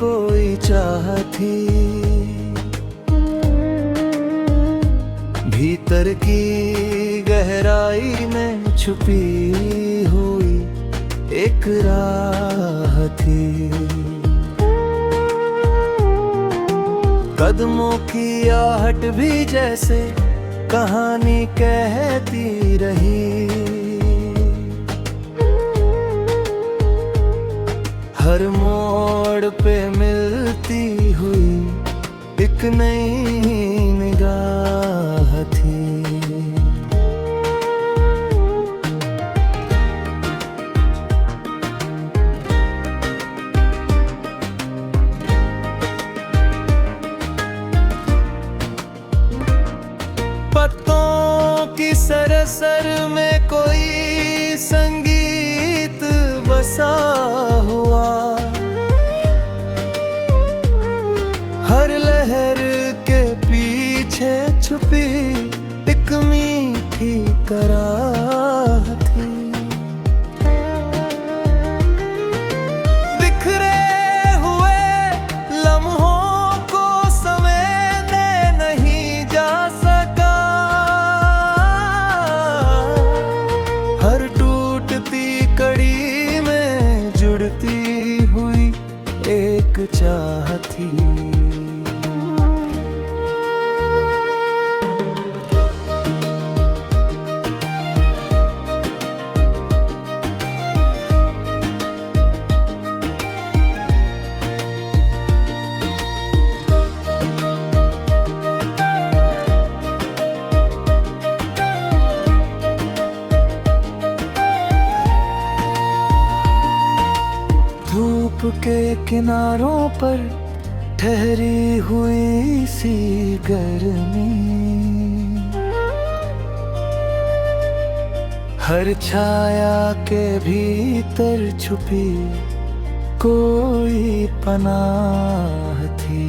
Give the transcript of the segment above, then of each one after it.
कोई चाह थी, भीतर की गहराई में छुपी हुई एक राह थी। कदमों की आहट भी जैसे कहानी कहती रही, हर मोड़ पे मिलती हुई एक नई निगाह थी। पत्तों की सरसर में कोई संगीत बसा हुआ, हर लहर के पीछे छुपी एक मीठी कराह थी। बिखरे हुए लम्हों को समेटे नहीं जा सका, हर टूटती कड़ी में जुड़ती हुई एक चाह थी। धूप के किनारों पर ठहरी हुई सी गर्मी, हर छाया के भीतर छुपी कोई पनाह थी।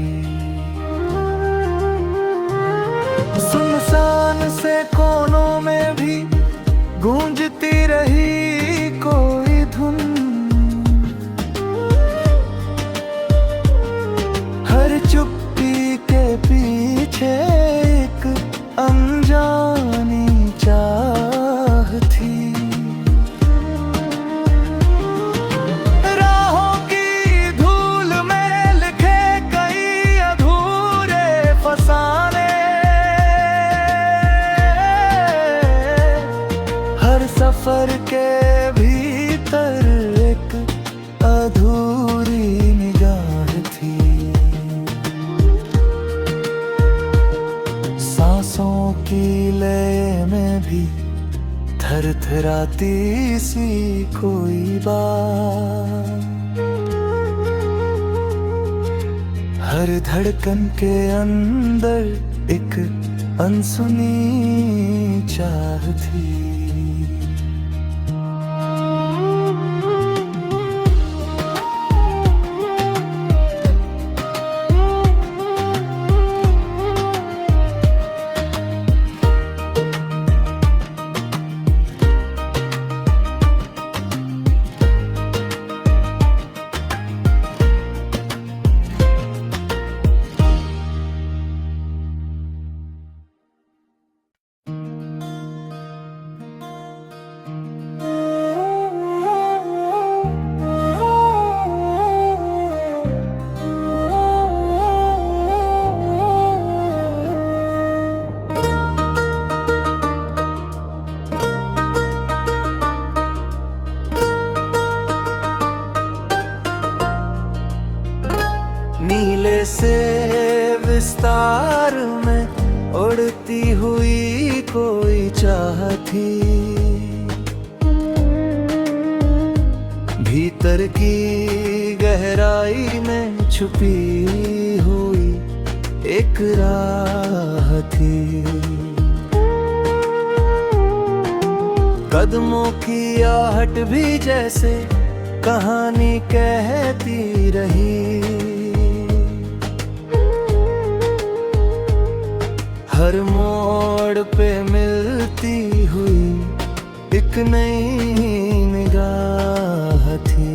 सुनसान से कोनों में भी गूंजती रही कोई धुन, हर चुप्पी के पीछे एक अनजानी चाह थी। राहों की धूल में लिखे कई अधूरे फसाने, हर सफर के भीतर एक अधूरी निगाह थी। सांसों की लय में भी थरथराती सी कोई बात, हर धड़कन के अंदर एक अनसुनी चाह थी। नीले से विस्तार में उड़ती हुई कोई चाह थी, भीतर की गहराई में छुपी हुई एक राह थी। कदमों की आहट भी जैसे कहानी कहती रही, हर मोड़ पे मिलती हुई एक नई निगाह थी।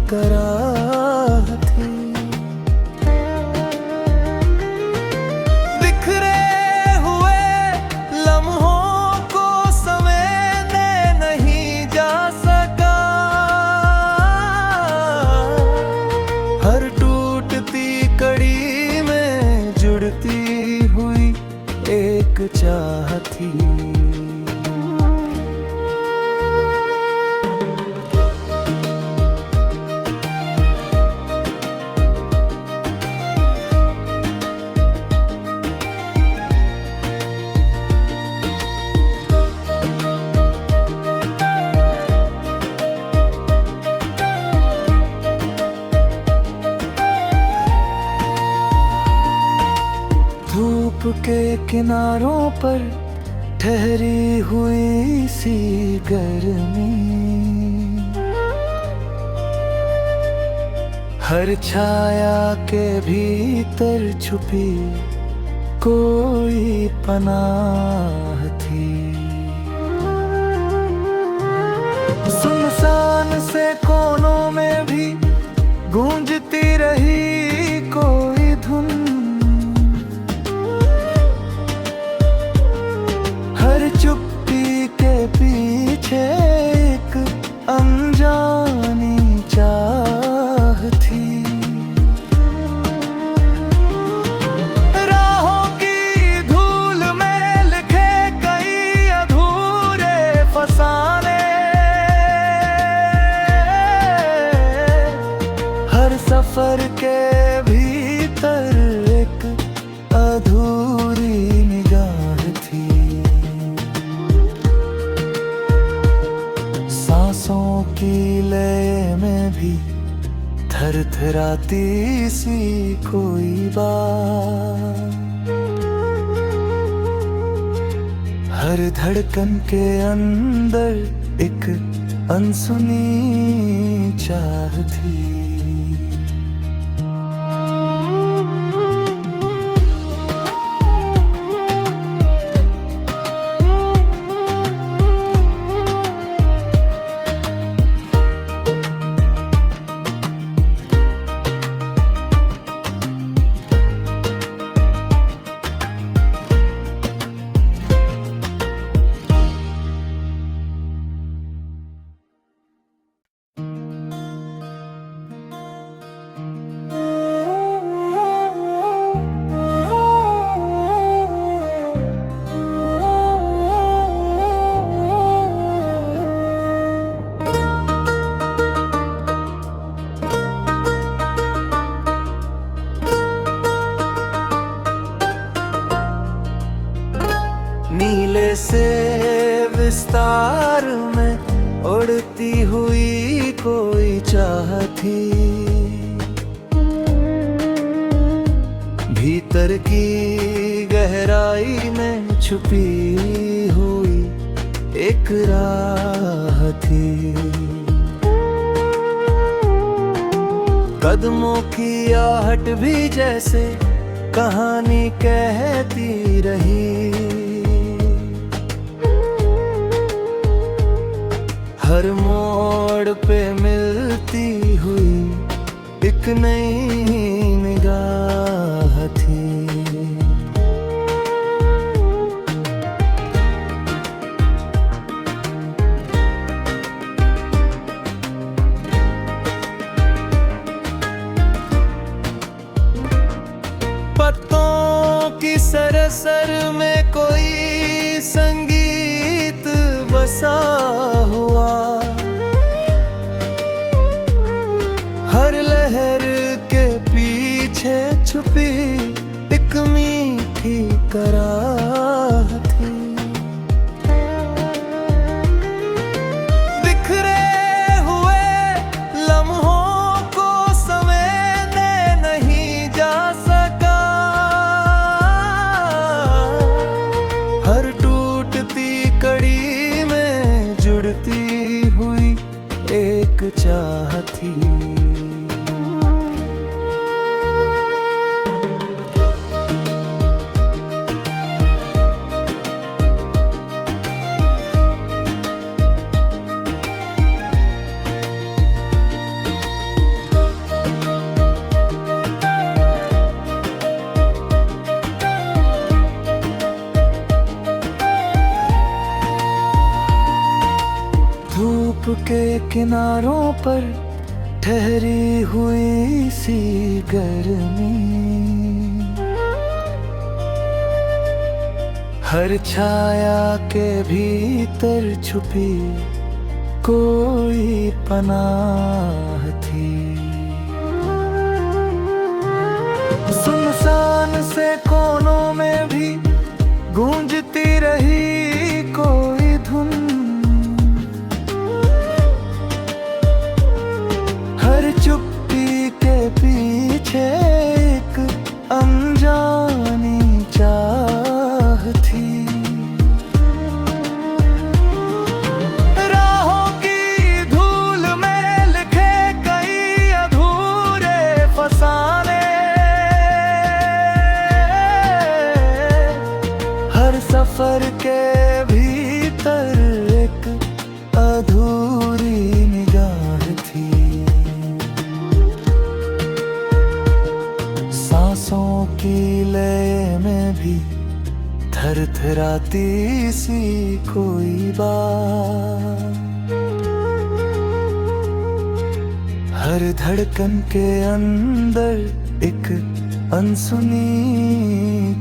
कराह थी। बिखरे हुए लम्हों को समेटने नहीं जा सका। हर टूटती कड़ी में जुड़ती हुई एक चाह थी। धूप के किनारों पर ठहरी हुई सी गर्मी, हर छाया के भीतर छुपी कोई पनाह थी। सुनसान से कोनों में भी गूंजती रही कोई धुन। हर चुप्पी के पीछे एक अनजानी चाह थी। राहों की धूल में लिखे कई अधूरे फसाने, हर सफर के भीतर एक अधूरी निगाह थी। सांसों की लय में भी थरथराती सी कोई बात, हर धड़कन के अंदर एक अनसुनी चाह थी। नीले से विस्तार में उड़ती हुई कोई चाह थी। भीतर की गहराई में छुपी हुई एक राह थी। कदमों की आहट भी जैसे कहानी कहती रही। हर मोड़ पे मिलती हुई एक नई निगाह थी। पत्तों की सरसर में कोई संगीत बसा हुआ, हर लहर के पीछे छुपी एक मीठी कराह थी। बिखरे हुए लम्हों को समेटने नहीं जा सका। हर टूटती कड़ी में जुड़ती हुई एक चाह थी। के किनारों पर ठहरी हुई सी गर्मी, हर छाया के भीतर छुपी कोई पनाह थी। सुनसान से कोनों में भी गूंजती रही कोई धुन, हर चुप्पी के पीछे एक अनजानी चाह थी। राहों की धूल में लिखे कई अधूरे फसाने, हर सफर के भीतर एक अधूरी निगाह थी। सांसों की लय में भी थरथराती सी कोई बात, हर धड़कन के अंदर एक अनसुनी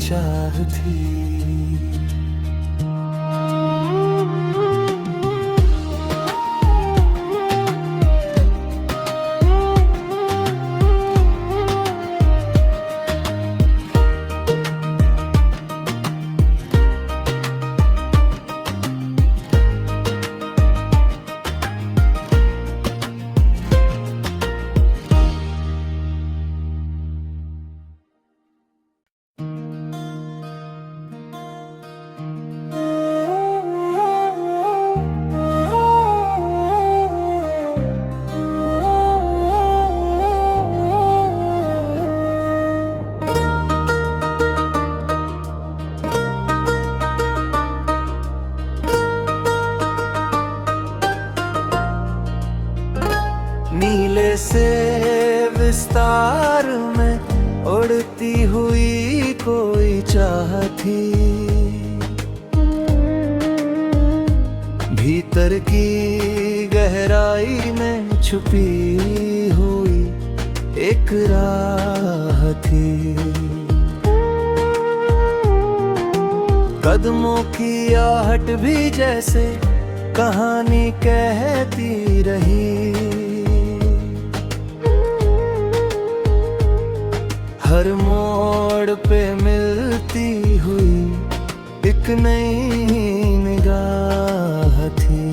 चाह थी। नीले से विस्तार में उड़ती हुई कोई चाह थी, भीतर की गहराई में छुपी हुई एक राह थी। कदमों की आहट भी जैसे कहानी कहती रही, हर मोड़ पे मिलती हुई एक नई निगाह थी।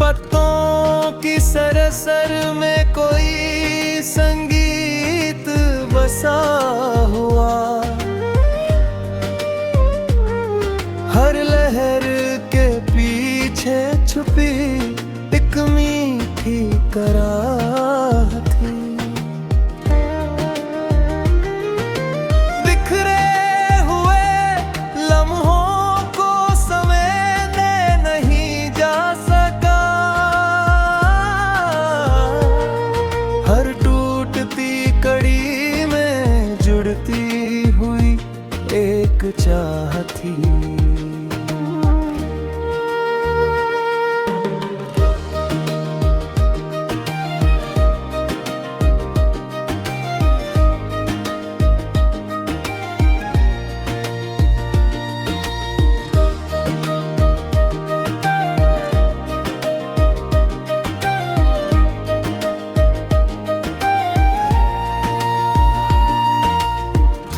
पत्तों की सरसर में कोई संगीत बसा हुआ, हर लहर के पीछे छुपी एक मीठी कराह थी। बिखरे हुए लम्हों को समेटे नहीं जा सका, हर टूटती कड़ी में जुड़ती हुई एक चाह थी।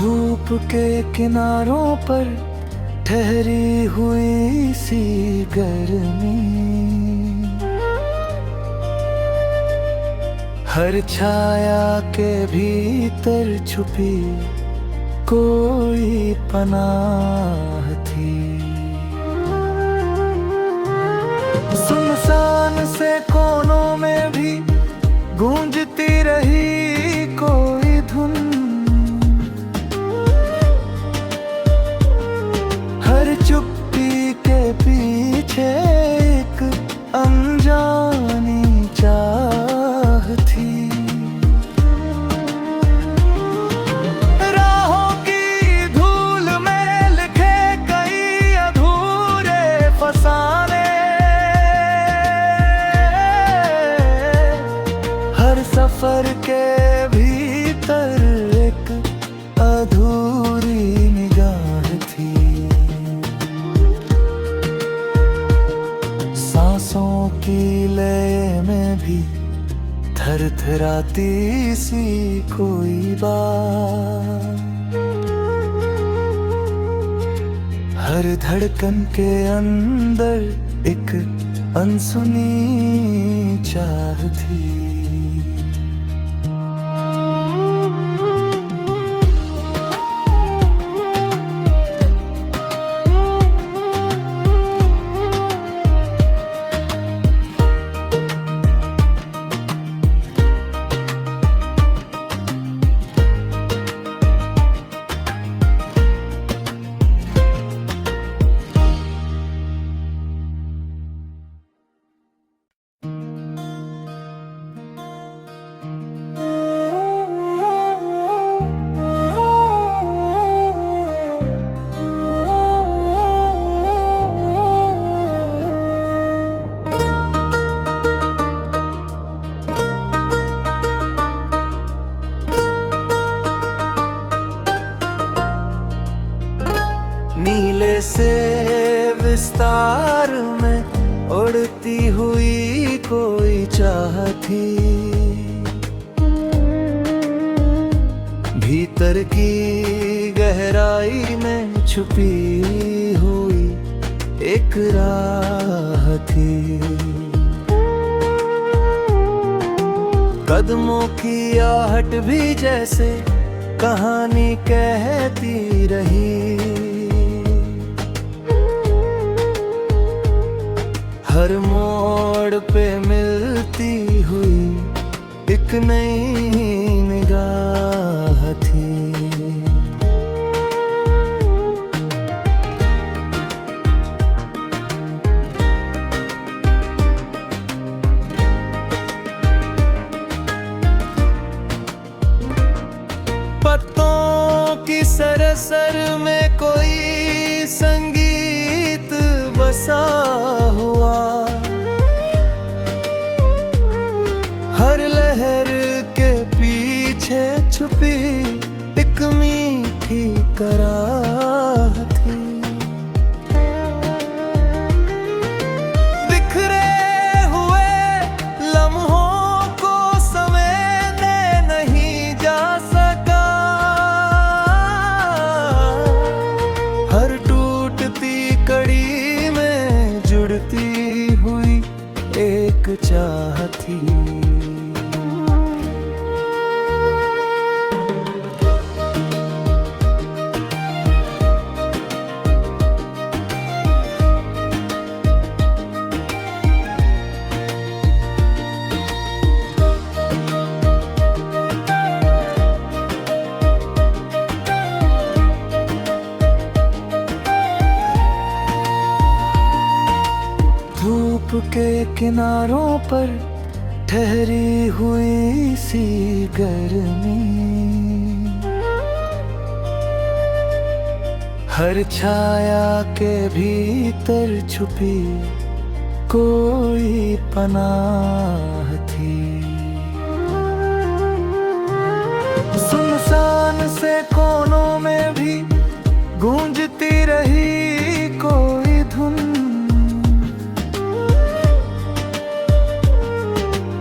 धूप के किनारों पर ठहरी हुई सी गर्मी, हर छाया के भीतर छुपी कोई पनाह थी। सुनसान से कोनों में भी गूंजती रही कोई धुन, हर चुप्पी के पीछे एक अनजानी चाह थरथराती सी कोई बात, हर धड़कन के अंदर एक अनसुनी चाह थी। नीले से विस्तार में उड़ती हुई कोई चाह थी, भीतर की गहराई में छुपी हुई एक राह थी। कदमों की आहट भी जैसे कहानी कहती रही, हर मोड़ पे मिलती हुई एक नई निगाह थी। पत्तों की सरसर में कोई संगीत बसा हुआ, हर लहर के पीछे छुपी एक मीठी कराह थी। बिखरे हुए लम्हों को समेटे नहीं जा सका, हर टूटती कड़ी में जुड़ती हुई एक चाह थी। धूप के किनारों पर ठहरी हुई सी गर्मी, हर छाया के भीतर छुपी कोई पनाह थी। सुनसान से कोनों में भी गूंजती रही कोई धुन,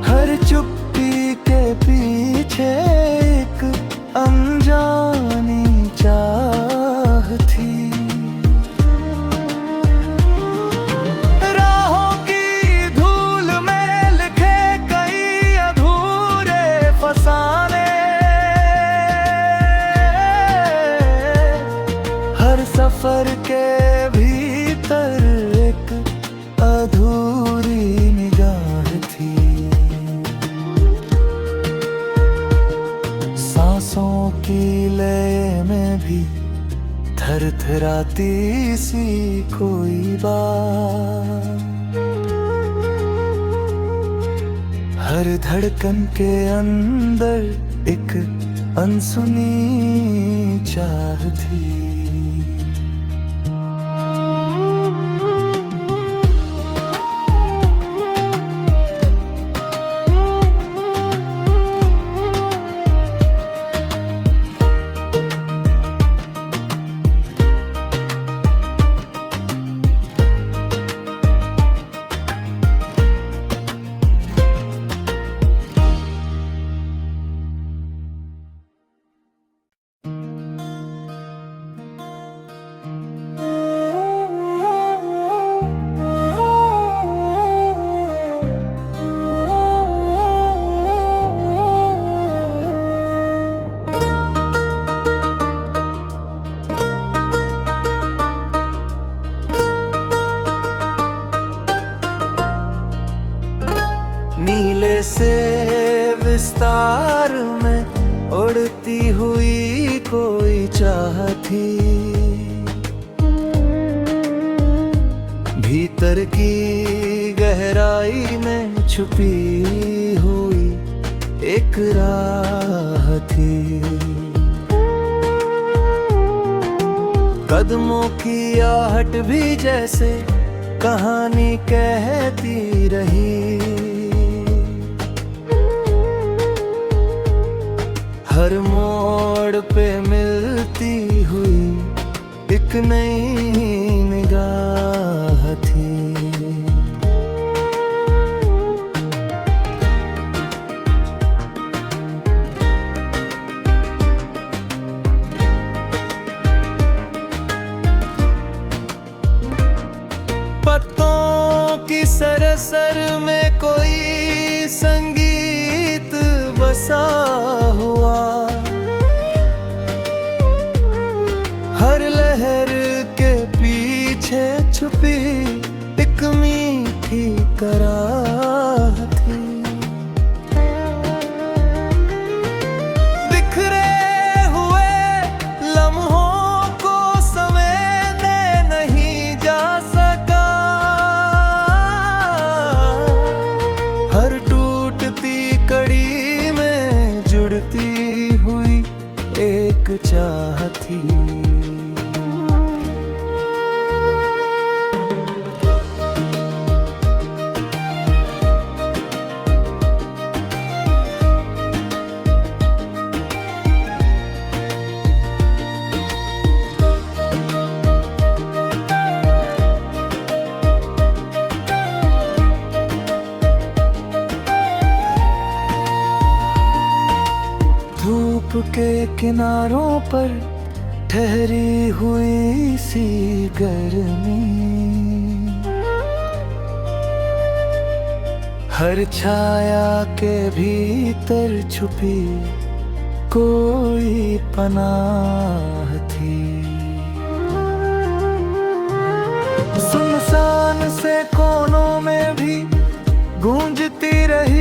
हर चुप्पी के पीछे एक अनजानी चाह थी। राहों की धूल में लिखे कई अधूरे फसाने, हर सफर के भीतर एक अधूरी निगाह थी। सांसों की लय में भी थरथराती सी कोई बात, हर धड़कन के अंदर एक अनसुनी चाह थी। बढ़ती हुई कोई चाह थी। भीतर की गहराई में छुपी हुई एक राह थी। कदमों की आहट भी जैसे कहानी कहती रही। हर मोड़ पे मिलती हुई एक नई निगाह थी। पत्तों की सरसर में कोई संगीत बसा हुआ। हर लहर के पीछे छुपी एक मीठी कराह थी। बिखरे हुए लम्हों को समेटे नहीं जा सका। हर टूटती कड़ी में जुड़ती हुई एक चाह थी। धूप के किनारों पर ठहरी हुई सी गर्मी। हर छाया के भीतर छुपी कोई पनाह थी। सुनसान से कोनों में भी गूंजती रही